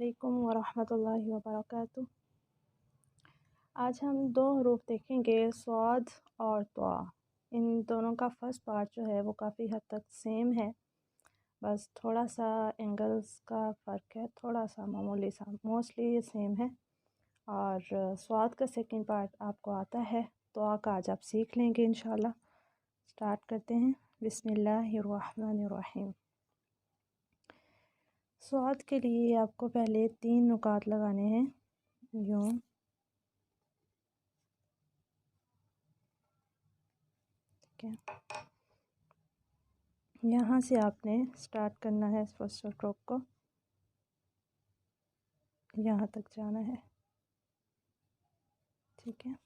अस्सलामुअलैकुम वरहमतुल्लाहि वबरकातुह। आज हम दो हरूफ देखेंगे, स्वाद और त्वा। इन दोनों का फर्स्ट पार्ट जो है वो काफ़ी हद तक सेम है, बस थोड़ा सा एंगल्स का फ़र्क है, थोड़ा सा मामूली सा, मोस्टली ये सेम है। और स्वाद का सेकंड पार्ट आपको आता है, त्वा का आज आप सीख लेंगे इंशाल्लाह। स्टार्ट करते हैं। बिस्मिल्लाहिर्रहमानिर्रहीम। स्वाद के लिए आपको पहले 3 नुकात लगाने हैं, यूँ। ठीक है, यहाँ से आपने स्टार्ट करना है, फर्स्ट स्ट्रोक को यहाँ तक जाना है। ठीक है,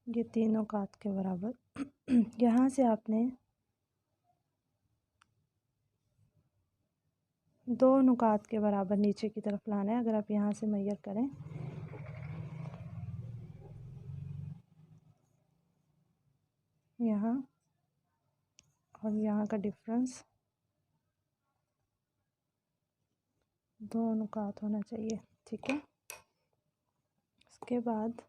ये 3 नुकात के बराबर। यहाँ से आपने 2 नुकात के बराबर नीचे की तरफ लाना है। अगर आप यहाँ से मेजर करें, यहाँ और यहाँ का डिफरेंस 2 नुकात होना चाहिए। ठीक है, इसके बाद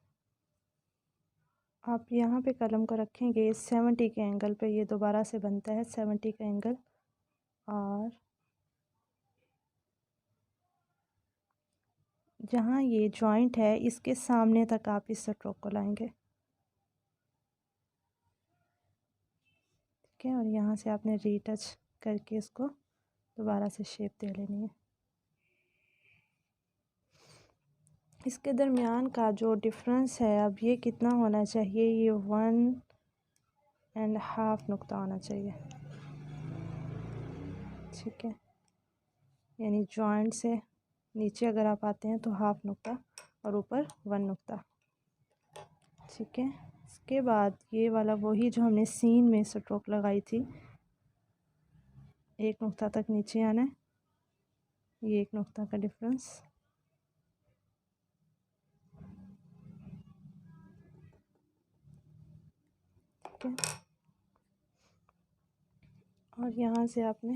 आप यहाँ पे कलम को रखेंगे 70 के एंगल पे। ये दोबारा से बनता है 70 का एंगल, और जहाँ ये जॉइंट है इसके सामने तक आप इस स्ट्रोक को लाएंगे। ठीक है, और यहाँ से आपने रीटच करके इसको दोबारा से शेप दे लेनी है। इसके दरमियान का जो डिफरेंस है, अब ये कितना होना चाहिए, ये 1.5 नुक्ता होना चाहिए। ठीक है, यानी जॉइंट से नीचे अगर आप आते हैं तो हाफ नुक्ता और ऊपर 1 नुक्ता। ठीक है, इसके बाद ये वाला वही जो हमने सीन में स्ट्रोक लगाई थी, 1 नुक्ता तक नीचे आना है। ये 1 नुक्ता का डिफरेंस। ठीक है, और यहाँ से आपने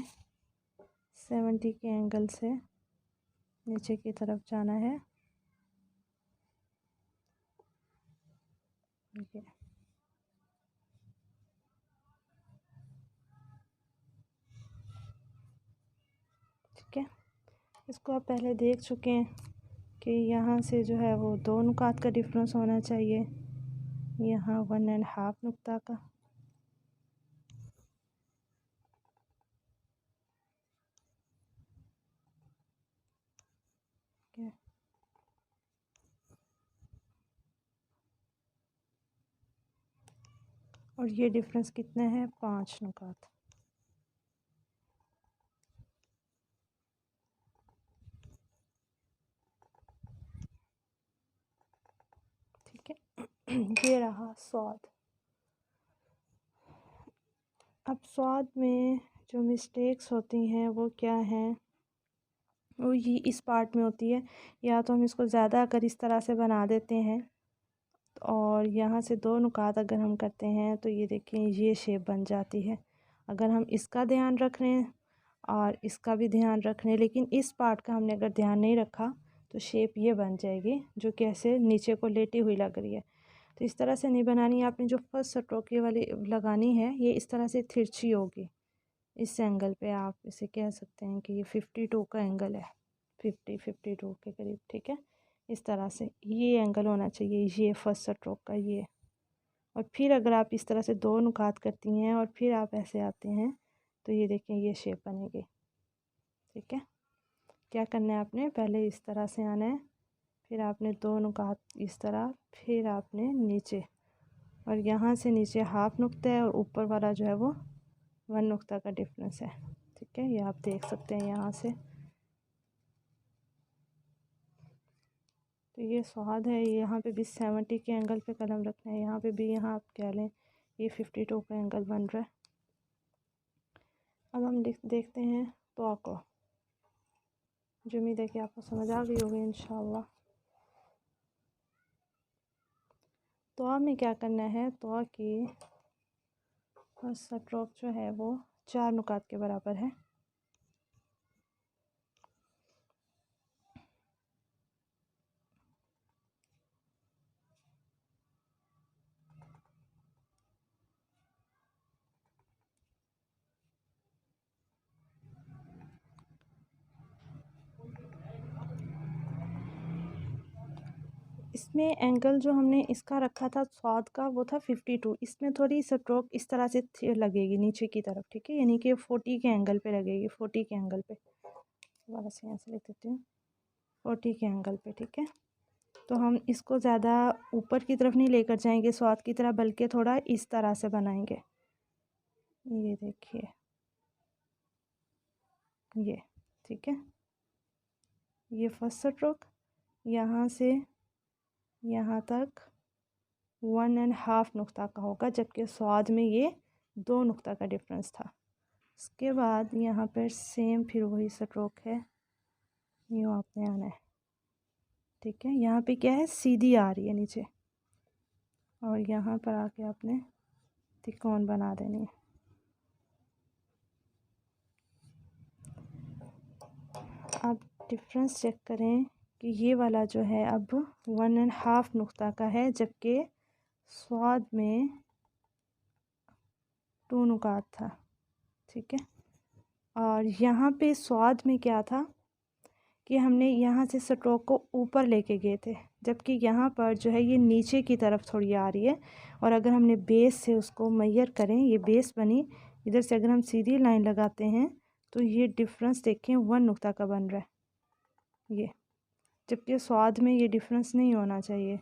70 के एंगल से नीचे की तरफ जाना है। ये ठीक है, इसको आप पहले देख चुके हैं कि यहाँ से जो है वो 2 नुकात का डिफरेंस होना चाहिए, यहाँ 1.5 नुक्ता का। ठीक है, और ये डिफरेंस कितने हैं, 5 नुकात। ठीक है, ये रहा स्वाद। अब स्वाद में जो मिस्टेक्स होती हैं वो क्या हैं, वो ये इस पार्ट में होती है। या तो हम इसको ज़्यादा अगर इस तरह से बना देते हैं, और यहाँ से 2 नुकात अगर हम करते हैं तो ये देखें ये शेप बन जाती है। अगर हम इसका ध्यान रख रहे हैं और इसका भी ध्यान रख रहे हैं, लेकिन इस पार्ट का हमने अगर ध्यान नहीं रखा तो शेप ये बन जाएगी, जो कैसे नीचे को लेटी हुई लग रही है। तो इस तरह से नहीं बनानी है आपने। जो फर्स्ट स्ट्रोक ये वाली लगानी है, ये इस तरह से तिरछी होगी। इस एंगल पे आप इसे कह सकते हैं कि ये 52 का एंगल है, 52 के करीब। ठीक है, इस तरह से ये एंगल होना चाहिए, ये फर्स्ट स्ट्रोक का ये। और फिर अगर आप इस तरह से 2 नुकात करती हैं और फिर आप ऐसे आते हैं तो ये देखें ये शेप बनेगी। ठीक है, क्या करना है आपने, पहले इस तरह से आना है, फिर आपने 2 नुकात इस तरह, फिर आपने नीचे, और यहाँ से नीचे हाफ नुक्ता है और ऊपर वाला जो है वो 1 नुक्ता का डिफरेंस है। ठीक है, ये आप देख सकते हैं यहाँ से। तो ये स्वाद है। यहाँ पे भी 70 के एंगल पे कलम रखना है, यहाँ पे भी, यहाँ आप कह लें ये 52 का एंगल बन रहा है। अब हम देखते हैं त्वा को, जो उम्मीद है कि आपको समझ आ गई होगी इंशाल्लाह। त्वा में क्या करना है, त्वा की फर्स्ट स्ट्रोक जो है वो 4 नुकात के बराबर है। इसमें एंगल जो हमने इसका रखा था स्वाद का वो था 52। इसमें थोड़ी स्ट्रोक इस तरह से लगेगी नीचे की तरफ, ठीक है, यानी कि 40 के एंगल पे लगेगी, 40 के एंगल पे। दोबारा से यहाँ से लिख देती हूँ, 40 के एंगल पे, ठीक है। तो हम इसको ज़्यादा ऊपर की तरफ नहीं लेकर जाएंगे स्वाद की तरह, बल्कि थोड़ा इस तरह से बनाएंगे। ये देखिए, ये ठीक है। ये फर्स्ट स्ट्रोक यहाँ से यहाँ तक 1.5 नुक्ता का होगा, जबकि स्वाद में ये 2 नुक्ता का डिफरेंस था। उसके बाद यहाँ पर सेम फिर वही स्ट्रोक है, यूँ आपने आना है, ठीक है। यहाँ पे क्या है, सीधी आ रही है नीचे, और यहाँ पर आके आपने त्रिकोण बना देनी है। आप डिफरेंस चेक करें कि ये वाला जो है अब 1.5 नुक्ता का है, जबकि स्वाद में 2 नुकात था, ठीक है। और यहाँ पे स्वाद में क्या था कि हमने यहाँ से स्ट्रोक को ऊपर लेके गए थे, जबकि यहाँ पर जो है ये नीचे की तरफ थोड़ी आ रही है। और अगर हमने बेस से उसको मेजर करें, ये बेस बनी, इधर से अगर हम सीधी लाइन लगाते हैं तो ये डिफरेंस देखें 1 नुक्ता का बन रहा है ये, जबकि स्वाद में ये डिफरेंस नहीं होना चाहिए,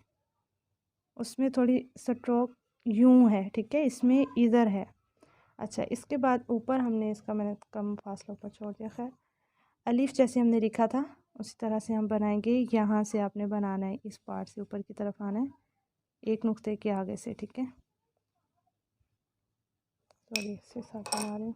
उसमें थोड़ी स्ट्रोक यूँ है, ठीक है, इसमें इधर है। अच्छा, इसके बाद ऊपर हमने इसका मैंने कम फासला ऊपर छोड़ दिया। खैर, अलीफ जैसे हमने लिखा था उसी तरह से हम बनाएंगे। यहाँ से आपने बनाना है, इस पार्ट से ऊपर की तरफ आना है, 1 नुक्ते के आगे से, ठीक है। सॉरी, इसके साथ बना रही हूँ।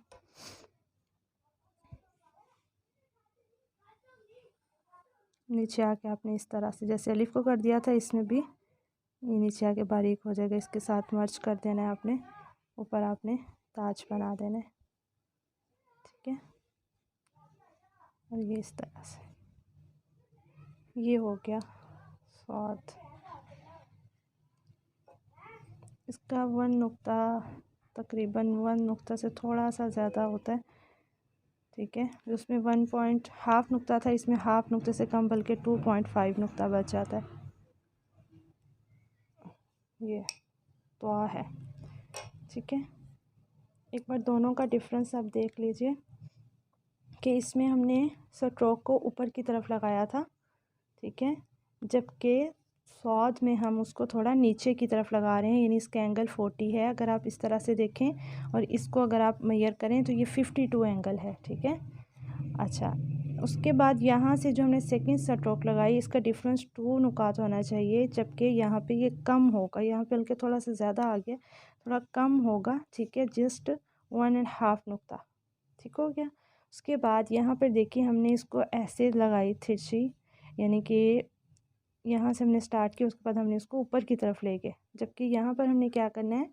नीचे आके आपने इस तरह से जैसे अलीफ को कर दिया था, इसमें भी ये नीचे आके बारीक हो जाएगा, इसके साथ मर्ज कर देना है आपने, ऊपर आपने ताज बना देना है, ठीक है। और ये इस तरह से ये हो गया स्वाद। इसका 1 नुक्ता तकरीबन 1 नुक्ता से थोड़ा सा ज़्यादा होता है, ठीक है। उसमें 1.5 नुक्ता था, इसमें हाफ नुक्ते से कम बल्कि 2.5 नुक्ता बच जाता है। ये तो है, ठीक है। एक बार दोनों का डिफरेंस आप देख लीजिए कि इसमें हमने स्ट्रोक को ऊपर की तरफ लगाया था, ठीक है, जबकि स्वाद में हम उसको थोड़ा नीचे की तरफ लगा रहे हैं, यानी इसका एंगल 40 है। अगर आप इस तरह से देखें और इसको अगर आप मेजर करें तो ये 52 एंगल है, ठीक है। अच्छा, उसके बाद यहाँ से जो हमने सेकंड स्ट्रोक लगाई, इसका डिफरेंस 2 नुकात होना चाहिए, जबकि यहाँ पे ये कम होगा, यहाँ पे बल्कि थोड़ा सा ज़्यादा आ गया, थोड़ा कम होगा, ठीक है, जस्ट 1.5 नुक्ता, ठीक हो गया। उसके बाद यहाँ पर देखिए हमने इसको ऐसे लगाई तिरछी, यानी कि यहाँ से हमने स्टार्ट किया, उसके बाद हमने इसको ऊपर की तरफ ले गए, जबकि यहाँ पर हमने क्या करना है,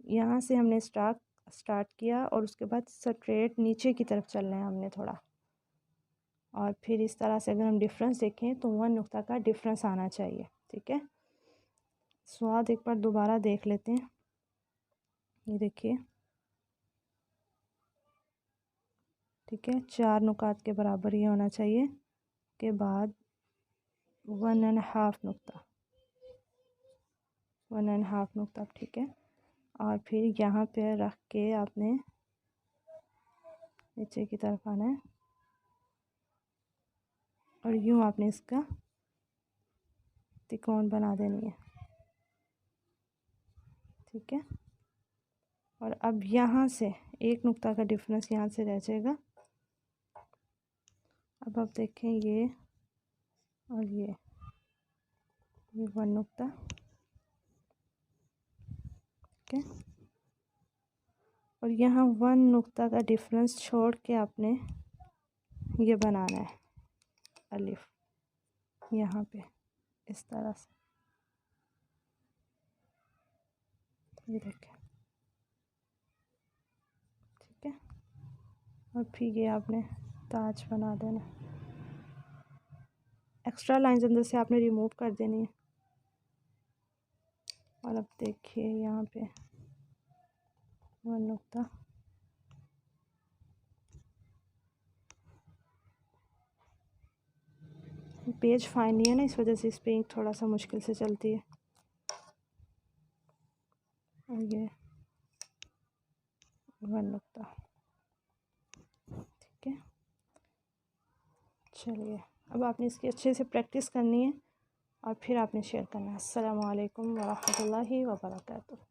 यहाँ से हमने स्टार्ट किया और उसके बाद स्ट्रेट नीचे की तरफ चलना है हमने थोड़ा, और फिर इस तरह से अगर हम डिफरेंस देखें तो 1 नुक्ता का डिफरेंस आना चाहिए, ठीक है। स्वाद एक बार दोबारा देख लेते हैं, ये देखिए, ठीक है, 4 नुकात के बराबर ये होना चाहिए, के बाद 1.5 नुक्ता, 1.5 नुक्ता, ठीक है। और फिर यहाँ पे रख के आपने नीचे की तरफ आना है और यूँ आपने इसका त्रिकोण बना देनी है, ठीक है। और अब यहाँ से 1 नुक्ता का डिफरेंस यहाँ से रह जाएगा। अब आप देखें ये और ये 1 नुक्ता, ठीक है। और यहाँ 1 नुक्ता का डिफरेंस छोड़ के आपने ये बनाना है अलिफ, यहाँ पे इस तरह से, ये देखें, ठीक है। और फिर ये आपने ताज बना देना, एक्स्ट्रा लाइंस अंदर से आपने रिमूव कर देनी है। और अब देखिए यहाँ पे 1 नुक्ता, पेज फाइन नहीं है ना, इस वजह से इस पर इंक थोड़ा सा मुश्किल से चलती है। और ये 1 नुक्ता, ठीक है। चलिए, अब आपने इसकी अच्छे से प्रैक्टिस करनी है और फिर आपने शेयर करना है। अस्सलामु अलैकुम वरहमतुल्लाहि वबरकातुहू।